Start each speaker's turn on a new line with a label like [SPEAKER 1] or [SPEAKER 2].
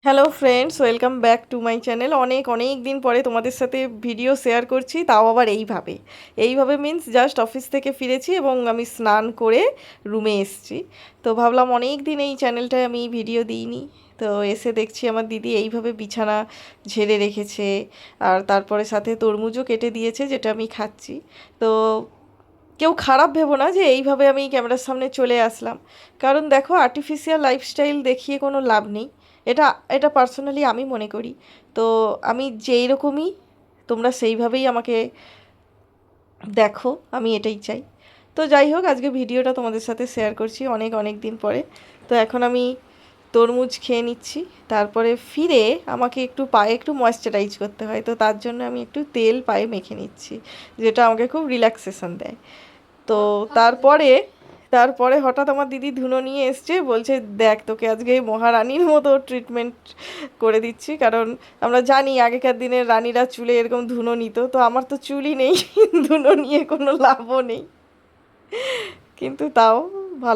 [SPEAKER 1] Hello friends, welcome back to my channel. অনেক দিন পরে তোমাদের সাথে ভিডিও শেয়ার করছি, তাও আবার এইভাবে মিন্স জাস্ট অফিস থেকে ফিরেছি এবং আমি স্নান করে রুমে এসেছি। তো ভাবলাম অনেক দিন এই চ্যানেলটায় আমি ভিডিও দিইনি। তো এসে দেখছি আমার দিদি এইভাবে বিছানা ঝেড়ে রেখেছে, আর তারপরে সাথে তরমুজও কেটে দিয়েছে, যেটা আমি খাচ্ছি। তো কেউ খারাপ ভেবো না যে এইভাবে আমি ক্যামেরার সামনে চলে আসলাম, কারণ দেখো আর্টিফিশিয়াল লাইফস্টাইল দেখিয়ে কোনো লাভ নেই। এটা এটা পার্সোনালি আমি মনে করি। তো আমি যেই রকমই, তোমরা সেইভাবেই আমাকে দেখো, আমি এটাই চাই। তো যাই হোক, আজকে ভিডিওটা তোমাদের সাথে শেয়ার করছি অনেক দিন পরে। তো এখন আমি তরমুজ খেয়ে নিচ্ছি, তারপরে ফিরে আমাকে একটু পায়ে একটু ময়েশ্চারাইজ করতে হয়, তো তার জন্য আমি একটু তেল পায়ে মেখে নিচ্ছি, যেটা আমাকে খুব রিল্যাক্সেশন দেয়। তো তারপরে তারপরে হঠাৎ আমার দিদি ধুনো নিয়ে এসছে, বলছে দেখ তোকে আজকে মহারানীর মতো ট্রিটমেন্ট করে দিচ্ছি। কারণ আমরা জানি আগেকার দিনের রানীরা চুলে এরকম ধুনো নিত, তো আমার তো চুলই নেই ধুনো নিয়ে কোনো লাভও নেই, কিন্তু তাও ভালো।